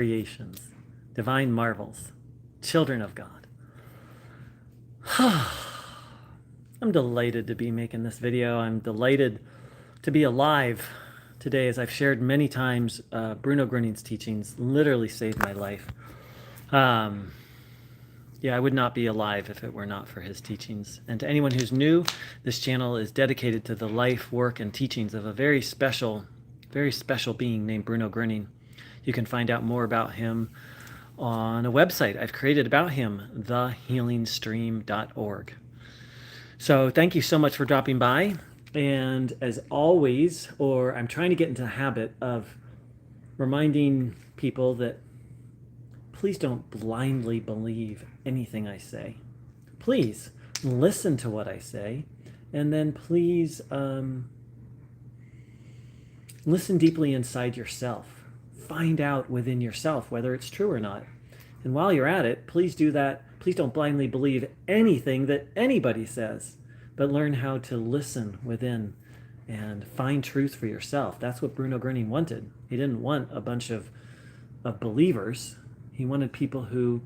creations, divine marvels, children of God. I'm delighted to be making this video. I'm delighted to be alive today. As I've shared many times, Bruno Groening's teachings literally saved my life. Yeah, I would not be alive if it were not for his teachings. And to anyone who's new, this channel is dedicated to the life, work, and teachings of a very special being named Bruno Groening. You can find out more about him on a website I've created about him, thehealingstream.org. So thank you so much for dropping by. And as always, or I'm trying to get into the habit of reminding people that please don't blindly believe anything I say. Please listen to what I say, and then please listen deeply inside yourself. Find out within yourself whether it's true or not. And while you're at it, please do that. Please don't blindly believe anything that anybody says, but learn how to listen within and find truth for yourself. That's what Bruno Groening wanted. He didn't want a bunch of believers. He wanted people who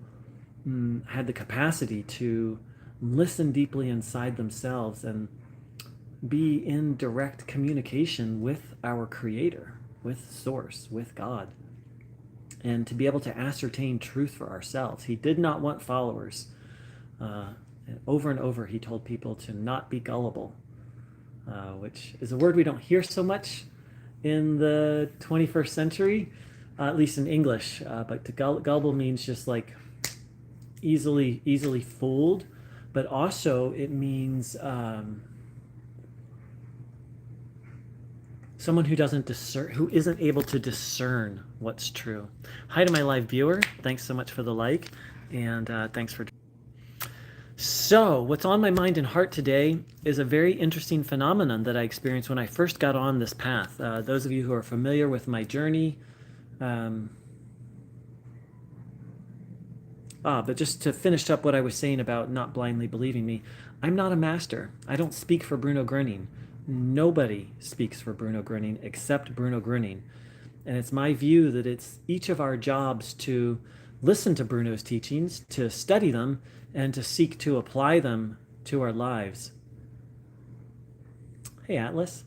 had the capacity to listen deeply inside themselves and be in direct communication with our Creator, with Source, with God, and to be able to ascertain truth for ourselves. He did not want followers. Over and over, he told people to not be gullible, which is a word we don't hear so much in the 21st century, at least in English. But to gullible means just like easily fooled, but also it means someone who doesn't discern, who isn't able to discern what's true. Hi to my live viewer. Thanks so much for the like, and thanks for. So what's on my mind and heart today is a very interesting phenomenon that I experienced when I first got on this path. Those of you who are familiar with my journey, but just to finish up what I was saying about not blindly believing me, I'm not a master. I don't speak for Bruno Groening. Nobody speaks for Bruno Groening except Bruno Groening. And it's my view that it's each of our jobs to listen to Bruno's teachings, to study them, and to seek to apply them to our lives. Hey, Atlas.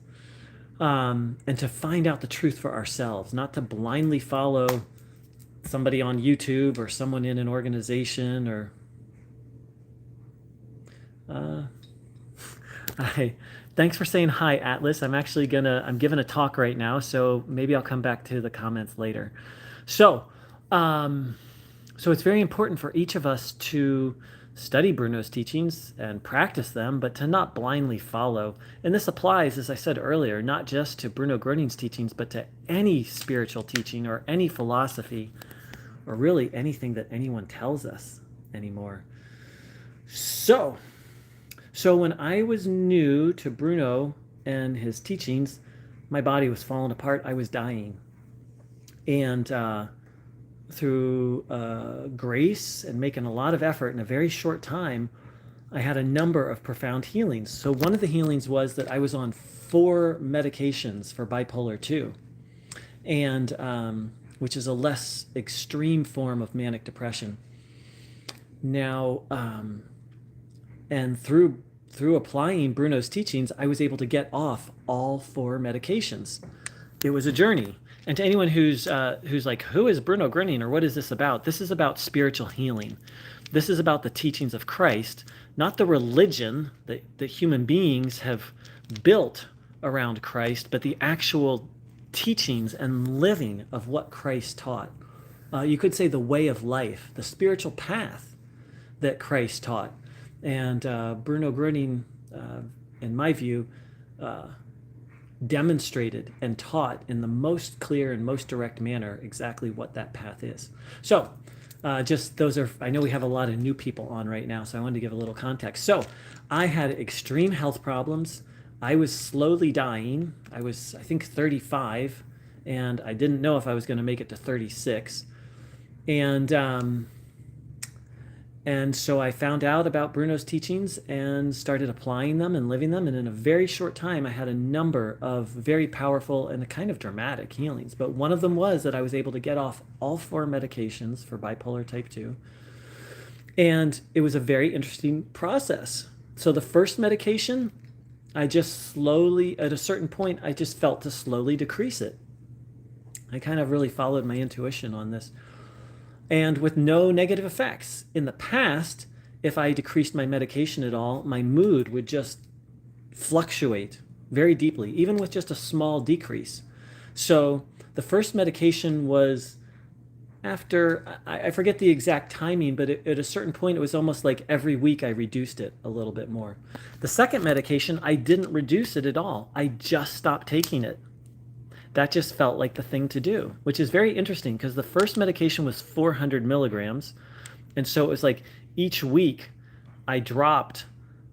And to find out the truth for ourselves, not to blindly follow somebody on YouTube or someone in an organization or thanks for saying hi, Atlas. I'm giving a talk right now, so maybe I'll come back to the comments later. So it's very important for each of us to study Bruno's teachings and practice them, but to not blindly follow. And this applies, as I said earlier, not just to Bruno Groening's teachings, but to any spiritual teaching or any philosophy, or really anything that anyone tells us anymore. So when I was new to Bruno and his teachings, my body was falling apart. I was dying. And through grace and making a lot of effort in a very short time, I had a number of profound healings. So one of the healings was that I was on 4 medications for bipolar 2, and which is a less extreme form of manic depression. Now, and through applying Bruno's teachings, I was able to get off all 4 medications. It was a journey. And to anyone who's like, who is Bruno Groening, or what is this about? This is about spiritual healing. This is about the teachings of Christ, not the religion that human beings have built around Christ, but the actual teachings and living of what Christ taught. You could say the way of life, the spiritual path that Christ taught. And Bruno Groening, in my view, demonstrated and taught in the most clear and most direct manner exactly what that path is. So I know we have a lot of new people on right now, so I wanted to give a little context. So I had extreme health problems. I was slowly dying. I was, I think, 35, and I didn't know if I was going to make it to 36. And And so I found out about Bruno's teachings and started applying them and living them. And in a very short time, I had a number of very powerful and kind of dramatic healings. But one of them was that I was able to get off all 4 medications for bipolar type 2. And it was a very interesting process. So the first medication, I just slowly, at a certain point, I just felt to slowly decrease it. I kind of really followed my intuition on this. And with no negative effects. In the past, if I decreased my medication at all, my mood would just fluctuate very deeply, even with just a small decrease. So the first medication was after, I forget the exact timing, but at a certain point, it was almost like every week I reduced it a little bit more. The second medication, I didn't reduce it at all. I just stopped taking it. That just felt like the thing to do, which is very interesting because the first medication was 400 milligrams. And so it was like each week I dropped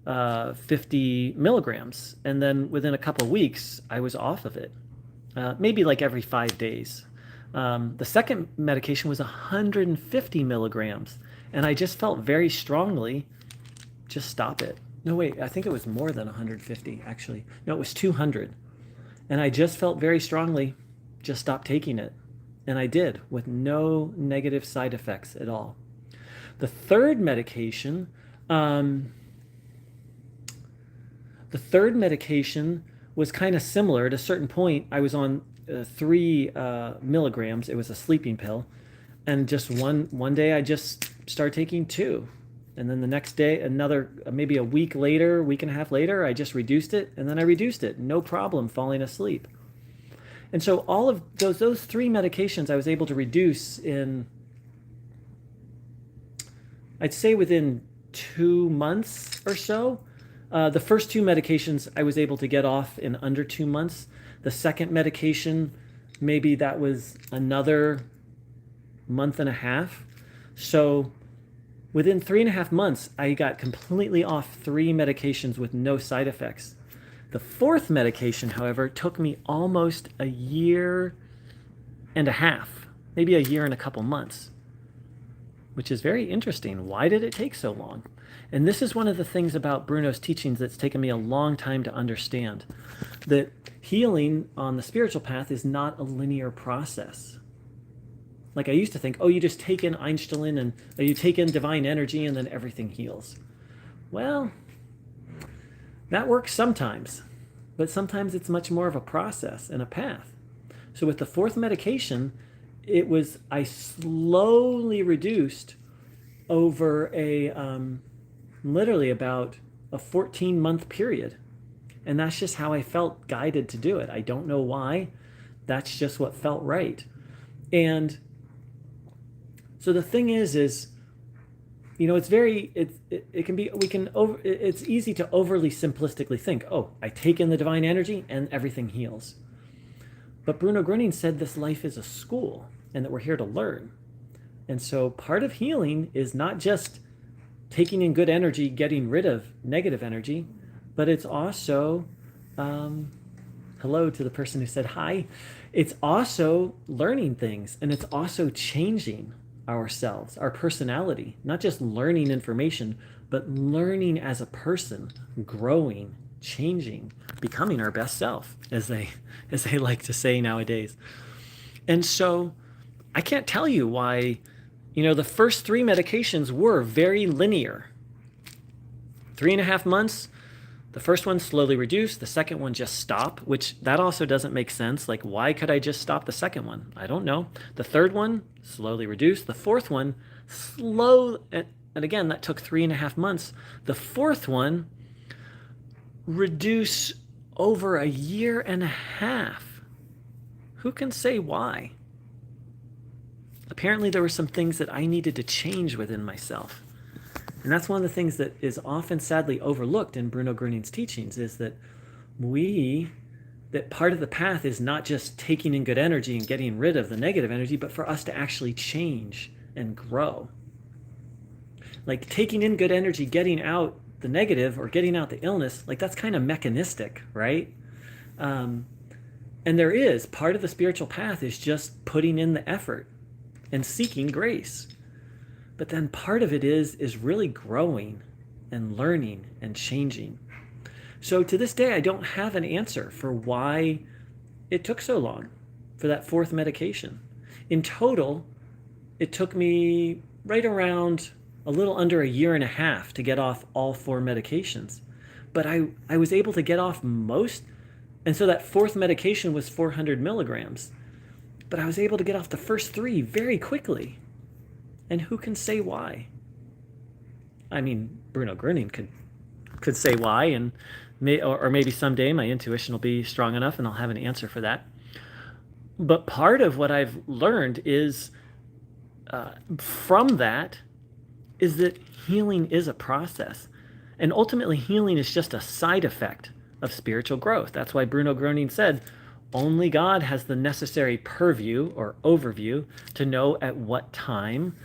50 milligrams. And then within a couple of weeks, I was off of it, maybe like every 5 days. The second medication was 150 milligrams. And I just felt very strongly, just stop it. No, wait, I think it was more than 150, actually. No, it was 200. And I just felt very strongly, just stop taking it. And I did, with no negative side effects at all. The third medication, was kind of similar. At a certain point, I was on 3 milligrams. It was a sleeping pill. And just one day, I just started taking 2. And then the next day, another, maybe a week later, week and a half later, I just reduced it. And then I reduced it. No problem falling asleep. And so all of those 3 medications I was able to reduce in, I'd say within 2 months or so. The first 2 medications I was able to get off in under 2 months. The second medication, maybe that was another month and a half. So within 3.5 months, I got completely off 3 medications with no side effects. The fourth medication, however, took me almost a year and a half, maybe a year and a couple months, which is very interesting. Why did it take so long? And this is one of the things about Bruno's teachings that's taken me a long time to understand, that healing on the spiritual path is not a linear process. Like I used to think, oh, you just take in Einstein and you take in divine energy and then everything heals. Well, that works sometimes, but sometimes it's much more of a process and a path. So with the fourth medication, I slowly reduced over literally about a 14-month period. And that's just how I felt guided to do it. I don't know why. That's just what felt right. And so the thing is, it's it's easy to overly simplistically think, oh, I take in the divine energy and everything heals. But Bruno Groening said this life is a school and that we're here to learn. And so part of healing is not just taking in good energy, getting rid of negative energy, but it's also, hello to the person who said hi, it's also learning things, and it's also changing ourselves, our personality, not just learning information, but learning as a person, growing, changing, becoming our best self, as they like to say nowadays. And so I can't tell you why, the first 3 medications were very linear. 3.5 months, the first one slowly reduced, the second one just stopped, which that also doesn't make sense. Like, why could I just stop the second one? I don't know. The third one slowly reduced. The fourth one and again, that took 3.5 months. The fourth one reduced over a year and a half. Who can say why? Apparently there were some things that I needed to change within myself. And that's one of the things that is often sadly overlooked in Bruno Groening's teachings, is that that part of the path is not just taking in good energy and getting rid of the negative energy, but for us to actually change and grow. Like taking in good energy, getting out the negative or getting out the illness, like that's kind of mechanistic, right? And there is part of the spiritual path is just putting in the effort and seeking grace. But then part of it is really growing and learning and changing. So to this day, I don't have an answer for why it took so long for that fourth medication. In total, it took me right around a little under a year and a half to get off all four medications. But I was able to get off most. And so that fourth medication was 400 milligrams. But I was able to get off the first three very quickly. And who can say why? I mean, Bruno Groening could say why, and or maybe someday my intuition will be strong enough and I'll have an answer for that. But part of what I've learned is from that is that healing is a process. And ultimately, healing is just a side effect of spiritual growth. That's why Bruno Groening said, only God has the necessary purview or overview to know at what time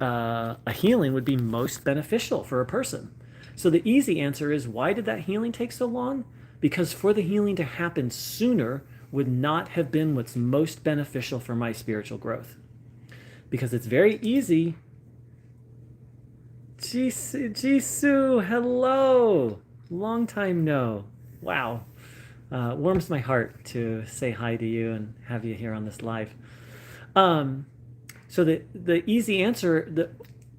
a healing would be most beneficial for a person. So the easy answer is, why did that healing take so long? Because for the healing to happen sooner would not have been what's most beneficial for my spiritual growth. Because it's very easy. Jisoo, hello. Long time no. Wow. Warms my heart to say hi to you and have you here on this live. So the easy answer,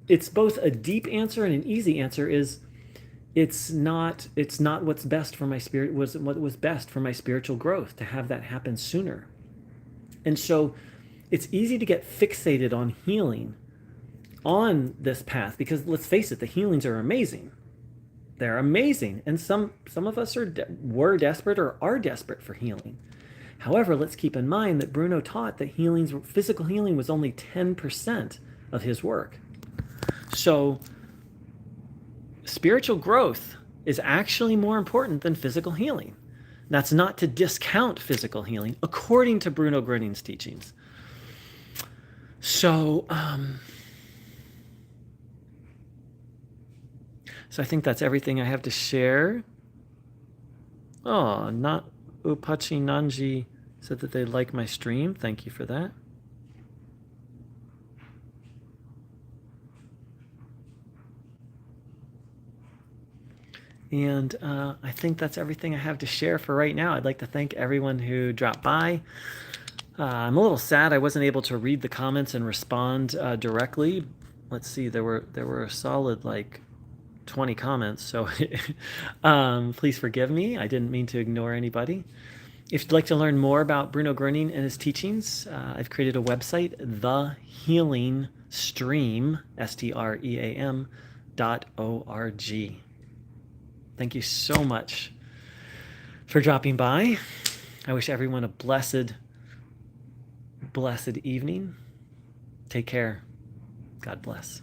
it's both a deep answer and an easy answer, is it's not what's best for my spirit, what was best for my spiritual growth to have that happen sooner. And so it's easy to get fixated on healing on this path, because let's face it, the healings are amazing. They're amazing. And some of us were desperate or are desperate for healing. However, let's keep in mind that Bruno taught that physical healing was only 10% of his work. So spiritual growth is actually more important than physical healing. That's not to discount physical healing, according to Bruno Groening's teachings. So I think that's everything I have to share. Oh, not Upachi Nanji said that they like my stream. Thank you for that. And I think that's everything I have to share for right now. I'd like to thank everyone who dropped by. I'm a little sad I wasn't able to read the comments and respond directly. Let's see, there were a solid 20 comments, so please forgive me. I didn't mean to ignore anybody. If you'd like to learn more about Bruno Groening and his teachings, I've created a website, thehealingstream, STREAM.org. Thank you so much for dropping by. I wish everyone a blessed evening. Take care. God bless.